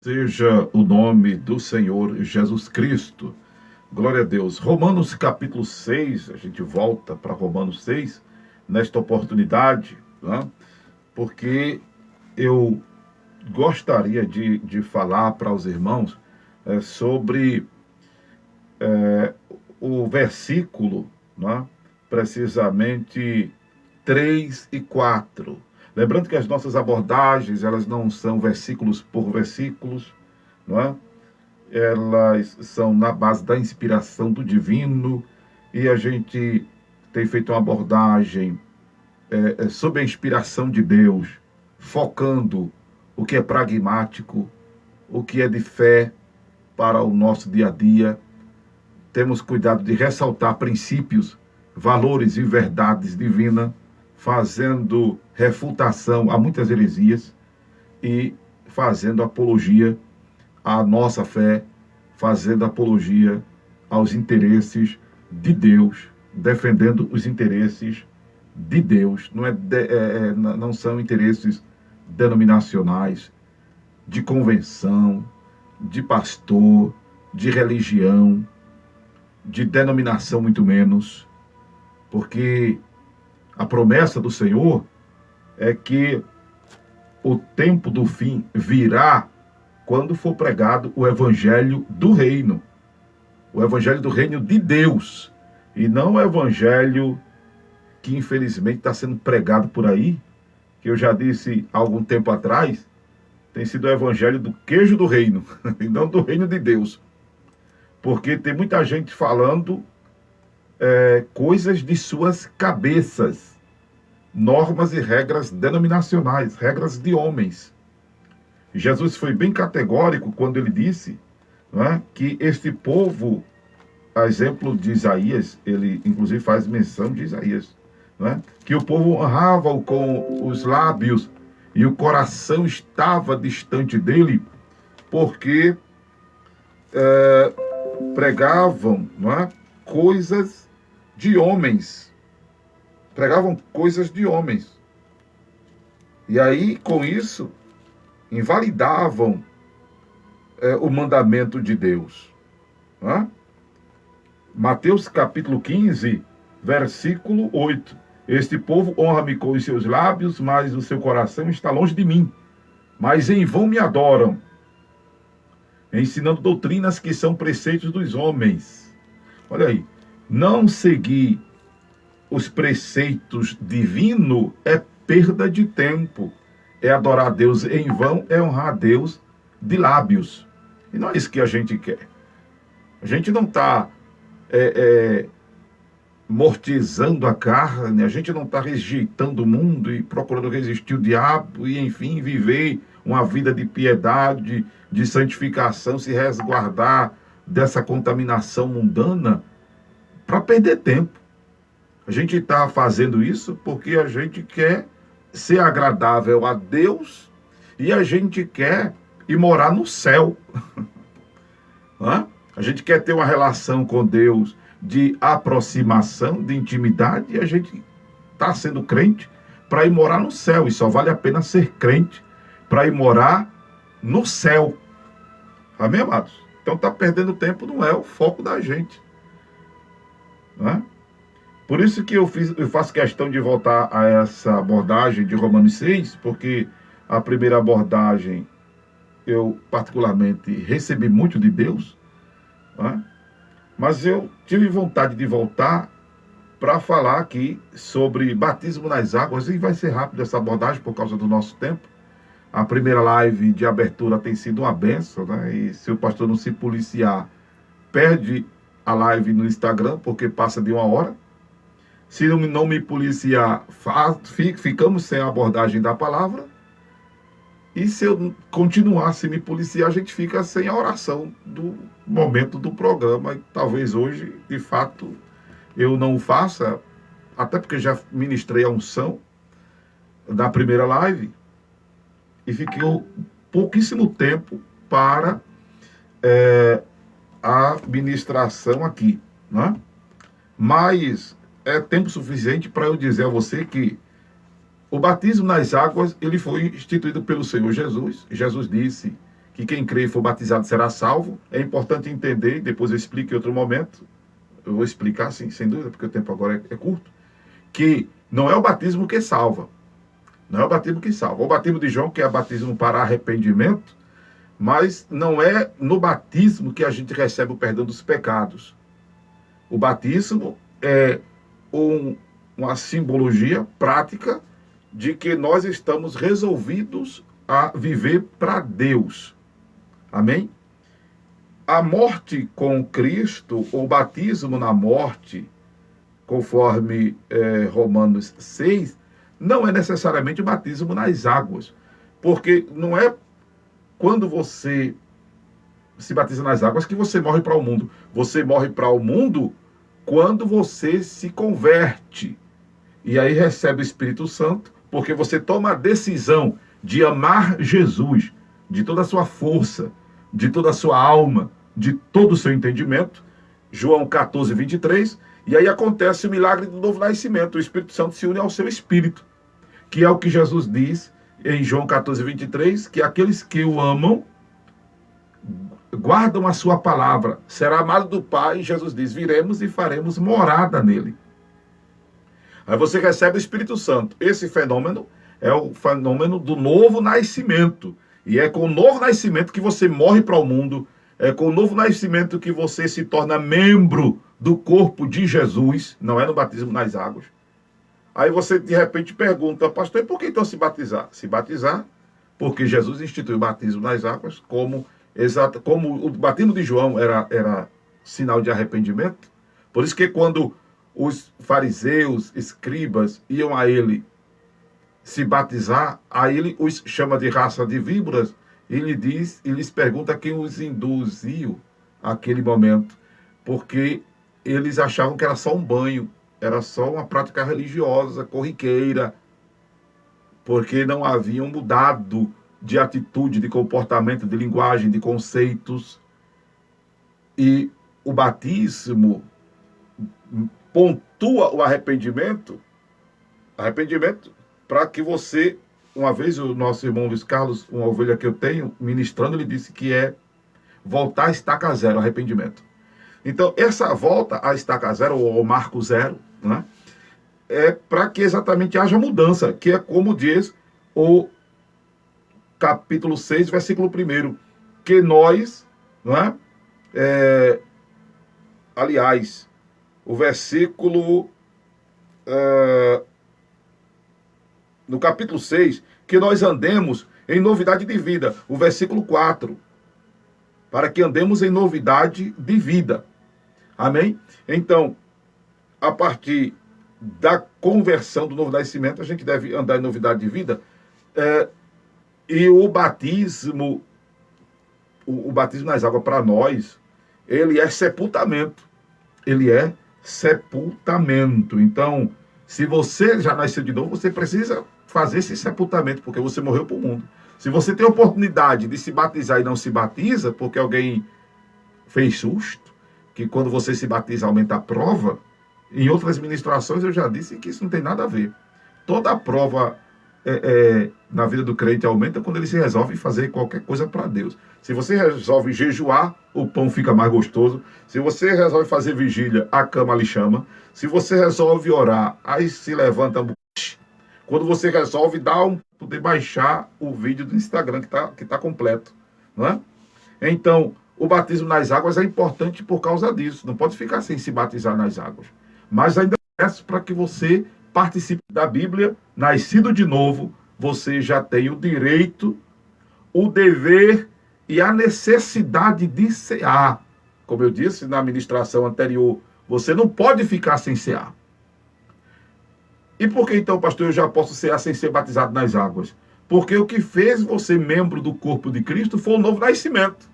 Seja o nome do Senhor Jesus Cristo. Glória a Deus. Romanos capítulo 6, a gente volta para Romanos 6, nesta oportunidade, né? Porque eu gostaria de falar para os irmãos sobre o versículo, né? Precisamente 3 e 4. Lembrando que as nossas abordagens, elas não são versículos por versículos, não é? Elas são na base da inspiração do divino, e a gente tem feito uma abordagem sob a inspiração de Deus, focando o que é pragmático, o que é de fé para o nosso dia a dia. Temos cuidado de ressaltar princípios, valores e verdades divinas, fazendo refutação a muitas heresias e fazendo apologia à nossa fé, fazendo apologia aos interesses de Deus, defendendo os interesses de Deus. Não são interesses denominacionais, de convenção, de pastor, de religião, de denominação muito menos, porque a promessa do Senhor é que o tempo do fim virá quando for pregado o evangelho do reino, o evangelho do reino de Deus, e não o evangelho que infelizmente está sendo pregado por aí, que eu já disse há algum tempo atrás, tem sido o evangelho do queijo do reino, e não do reino de Deus. Porque tem muita gente falando coisas de suas cabeças, normas e regras denominacionais, regras de homens. Jesus foi bem categórico quando ele disse, não é, que este povo, a exemplo de Isaías, ele inclusive faz menção de Isaías, não é, que o povo honrava-o com os lábios e o coração estava distante dele, porque pregavam, não é, coisas de homens. Pregavam coisas de homens. E aí, com isso, invalidavam o mandamento de Deus. Não é? Mateus capítulo 15, versículo 8. Este povo honra-me com os seus lábios, mas o seu coração está longe de mim. Mas em vão me adoram, ensinando doutrinas que são preceitos dos homens. Olha aí, não seguir os preceitos divinos é perda de tempo. É adorar a Deus em vão, é honrar a Deus de lábios. E não é isso que a gente quer. A gente não está mortizando a carne, a gente não está rejeitando o mundo e procurando resistir o diabo e, enfim, viver uma vida de piedade, de santificação, se resguardar dessa contaminação mundana para perder tempo. A gente está fazendo isso porque a gente quer ser agradável a Deus e a gente quer ir morar no céu. A gente quer ter uma relação com Deus de aproximação, de intimidade, e a gente está sendo crente para ir morar no céu. E só vale a pena ser crente para ir morar no céu. Amém, amados? Então está perdendo tempo, não é o foco da gente. Não é? Por isso que eu faço questão de voltar a essa abordagem de Romanos 6, porque a primeira abordagem eu particularmente recebi muito de Deus, né? Mas eu tive vontade de voltar para falar aqui sobre batismo nas águas, e vai ser rápido essa abordagem por causa do nosso tempo. A primeira live de abertura tem sido uma benção, né? E se o pastor não se policiar, perde a live no Instagram, porque passa de 1 hora. Se não me policiar, ficamos sem a abordagem da palavra. E se eu continuar sem me policiar, a gente fica sem a oração do momento do programa. E talvez hoje, de fato, eu não o faça, até porque já ministrei a unção da primeira live e fiquei pouquíssimo tempo para a ministração aqui, né? Mas é tempo suficiente para eu dizer a você que o batismo nas águas, ele foi instituído pelo Senhor Jesus. Jesus disse que quem crê e for batizado será salvo. É importante entender, depois eu explico em outro momento, eu vou explicar, sim, sem dúvida, porque o tempo agora é curto, que não é o batismo que salva. Não é o batismo que salva. O batismo de João, que é o batismo para arrependimento, mas não é no batismo que a gente recebe o perdão dos pecados. O batismo é uma simbologia prática de que nós estamos resolvidos a viver para Deus. Amém? A morte com Cristo, ou batismo na morte, conforme Romanos 6, não é necessariamente o batismo nas águas. Porque não é quando você se batiza nas águas que você morre para o mundo. Você morre para o mundo quando você se converte. E aí recebe o Espírito Santo, porque você toma a decisão de amar Jesus, de toda a sua força, de toda a sua alma, de todo o seu entendimento. João 14, 23. E aí acontece o milagre do novo nascimento. O Espírito Santo se une ao seu espírito, que é o que Jesus diz em João 14, 23, que aqueles que o amam guardam a sua palavra. Será amado do Pai, Jesus diz, viremos e faremos morada nele. Aí você recebe o Espírito Santo. Esse fenômeno é o fenômeno do novo nascimento. E é com o novo nascimento que você morre para o mundo. É com o novo nascimento que você se torna membro do corpo de Jesus. Não é no batismo nas águas. Aí você de repente pergunta, pastor, e por que então se batizar? Se batizar porque Jesus instituiu o batismo nas águas como o batismo de João era sinal de arrependimento. Por isso que quando os fariseus, escribas, iam a ele se batizar, aí ele os chama de raça de víboras, e lhes pergunta quem os induziu àquele momento, porque eles achavam que era só um banho, era só uma prática religiosa, corriqueira, porque não haviam mudado de atitude, de comportamento, de linguagem, de conceitos. E o batismo pontua o arrependimento para que você, uma vez o nosso irmão Luiz Carlos, uma ovelha que eu tenho, ministrando, ele disse que é voltar a estaca zero, arrependimento. Então, essa volta a estaca zero, ou ao marco zero, né, é para que exatamente haja mudança, que é como diz o capítulo 6, versículo 1, que nós, não é? Aliás, o versículo, no capítulo 6, que nós andemos em novidade de vida. O versículo 4, para que andemos em novidade de vida. Amém? Então, a partir da conversão do novo nascimento, a gente deve andar em novidade de vida. E o batismo nas águas para nós, ele é sepultamento. Ele é sepultamento. Então, se você já nasceu de novo, você precisa fazer esse sepultamento, porque você morreu para o mundo. Se você tem a oportunidade de se batizar e não se batiza, porque alguém fez susto, que quando você se batiza aumenta a prova, em outras ministrações eu já disse que isso não tem nada a ver. Toda a prova na vida do crente aumenta quando ele se resolve fazer qualquer coisa para Deus. Se você resolve jejuar, o pão fica mais gostoso. Se você resolve fazer vigília, a cama lhe chama. Se você resolve orar, aí se levanta. Quando você resolve poder baixar o vídeo do Instagram que tá completo, não é? Então, o batismo nas águas é importante por causa disso. Não pode ficar sem se batizar nas águas. Mas ainda peço para que você participe da Bíblia, nascido de novo, você já tem o direito, o dever e a necessidade de cear. Como eu disse na ministração anterior, você não pode ficar sem cear. E por que então, pastor, eu já posso cear sem ser batizado nas águas? Porque o que fez você membro do corpo de Cristo foi o novo nascimento.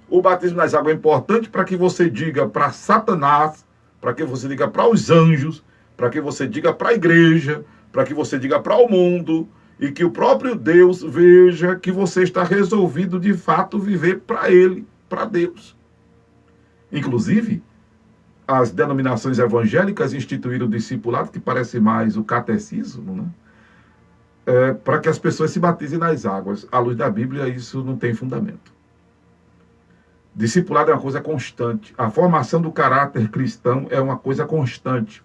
O batismo nas águas é importante para que você diga para Satanás, para que você diga para os anjos, para que você diga para a igreja, para que você diga para o mundo, e que o próprio Deus veja que você está resolvido de fato viver para Ele, para Deus. Inclusive, as denominações evangélicas instituíram o discipulado, que parece mais o catecismo, né? para que as pessoas se batizem nas águas. À luz da Bíblia, isso não tem fundamento. Discipulado é uma coisa constante. A formação do caráter cristão é uma coisa constante.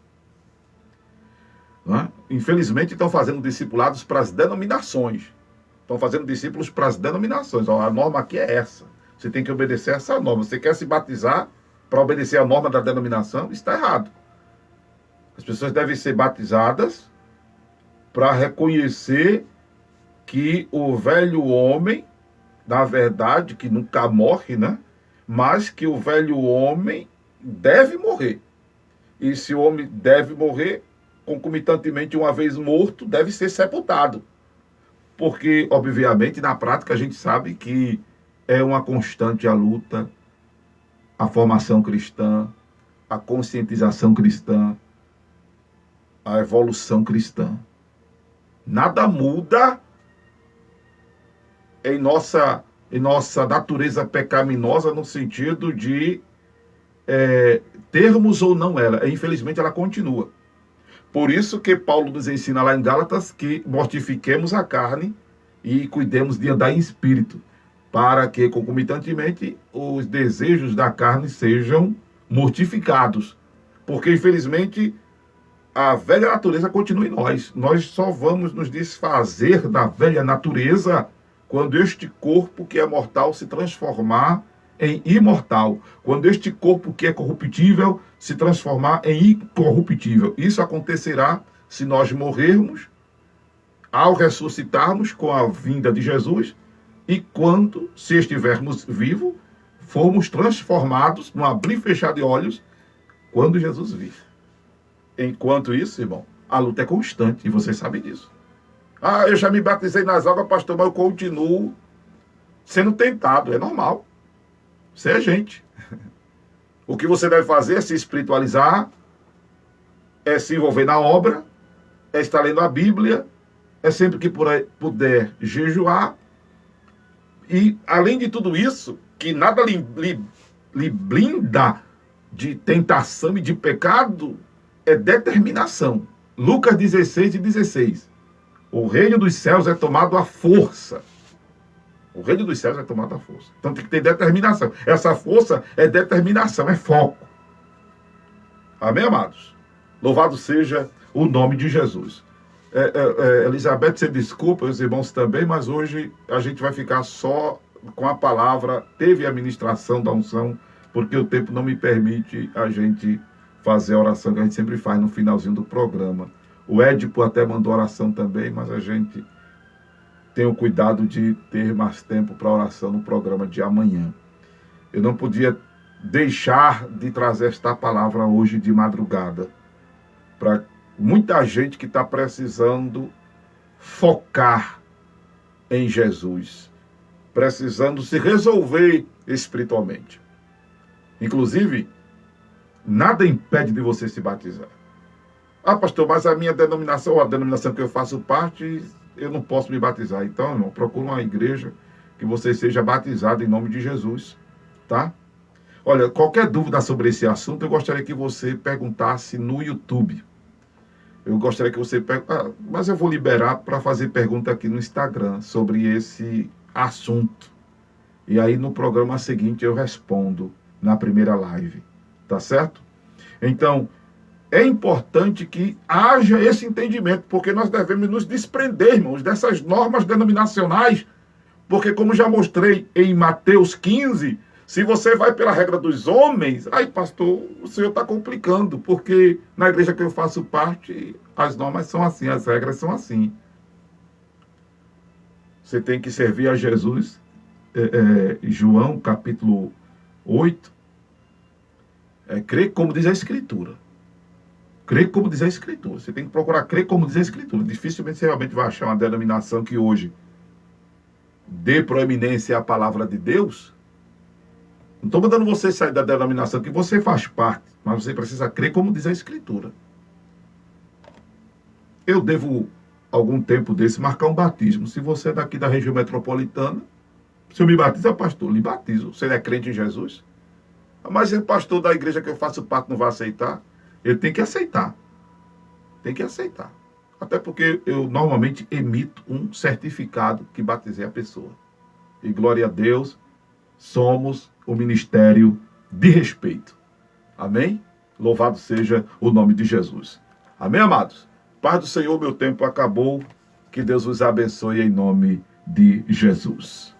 Não é? Infelizmente, estão fazendo discipulados para as denominações. Estão fazendo discípulos para as denominações. Ó, a norma aqui é essa. Você tem que obedecer essa norma. Você quer se batizar para obedecer a norma da denominação? Isso está errado. As pessoas devem ser batizadas para reconhecer que o velho homem, na verdade, que nunca morre, né? Mas que o velho homem deve morrer. E se o homem deve morrer, concomitantemente, uma vez morto, deve ser sepultado. Porque, obviamente, na prática, a gente sabe que é uma constante a luta, a formação cristã, a conscientização cristã, a evolução cristã. Nada muda em nossa natureza pecaminosa no sentido de termos ou não ela. Infelizmente, ela continua. Por isso que Paulo nos ensina lá em Gálatas que mortifiquemos a carne e cuidemos de andar em espírito, para que, concomitantemente, os desejos da carne sejam mortificados. Porque, infelizmente, a velha natureza continua em nós. Nós só vamos nos desfazer da velha natureza quando este corpo que é mortal se transformar em imortal. Quando este corpo que é corruptível se transformar em incorruptível. Isso acontecerá se nós morrermos, ao ressuscitarmos com a vinda de Jesus, e quando, se estivermos vivos, formos transformados num abrir e fechar de olhos, quando Jesus vir. Enquanto isso, irmão, a luta é constante, e vocês sabem disso. Ah, eu já me batizei nas águas, pastor, mas eu continuo sendo tentado, é normal. Você é gente. O que você deve fazer é se espiritualizar, é se envolver na obra, é estar lendo a Bíblia, é sempre que puder jejuar. E, além de tudo isso, que nada lhe blinda de tentação e de pecado, é determinação. Lucas 16:16. O reino dos céus é tomado à força. O reino dos céus é tomado à força. Então tem que ter determinação. Essa força é determinação, é foco. Amém, amados? Louvado seja o nome de Jesus. Elizabeth, você desculpa, os irmãos também, mas hoje a gente vai ficar só com a palavra. Teve a ministração da unção, porque o tempo não me permite a gente fazer a oração que a gente sempre faz no finalzinho do programa. O Édipo até mandou oração também, mas a gente tem o cuidado de ter mais tempo para oração no programa de amanhã. Eu não podia deixar de trazer esta palavra hoje de madrugada para muita gente que está precisando focar em Jesus, precisando se resolver espiritualmente. Inclusive, nada impede de você se batizar. Ah, pastor, mas a minha denominação, a denominação que eu faço parte, eu não posso me batizar. Então, irmão, procura uma igreja que você seja batizado em nome de Jesus, tá? Olha, qualquer dúvida sobre esse assunto, eu gostaria que você perguntasse no YouTube. Eu gostaria que você mas eu vou liberar para fazer pergunta aqui no Instagram sobre esse assunto. E aí no programa seguinte eu respondo na primeira live, tá certo? Então, é importante que haja esse entendimento, porque nós devemos nos desprender, irmãos, dessas normas denominacionais, porque como já mostrei em Mateus 15, se você vai pela regra dos homens, aí pastor, o senhor está complicando, porque na igreja que eu faço parte, as normas são assim, as regras são assim. Você tem que servir a Jesus, João capítulo 8, crer como diz a Escritura. Crer como diz a Escritura. Você tem que procurar crer como diz a Escritura. Dificilmente você realmente vai achar uma denominação que hoje dê proeminência à palavra de Deus. Não estou mandando você sair da denominação que você faz parte, mas você precisa crer como diz a Escritura. Eu devo, algum tempo desse, marcar um batismo. Se você é daqui da região metropolitana, se eu me batizo, pastor, lhe batizo. Você é crente em Jesus? Mas o pastor da igreja que eu faço parte não vai aceitar? Ele tem que aceitar. Tem que aceitar. Até porque eu normalmente emito um certificado que batizei a pessoa. E glória a Deus, somos o ministério de respeito. Amém? Louvado seja o nome de Jesus. Amém, amados? Paz do Senhor, meu tempo acabou. Que Deus os abençoe em nome de Jesus.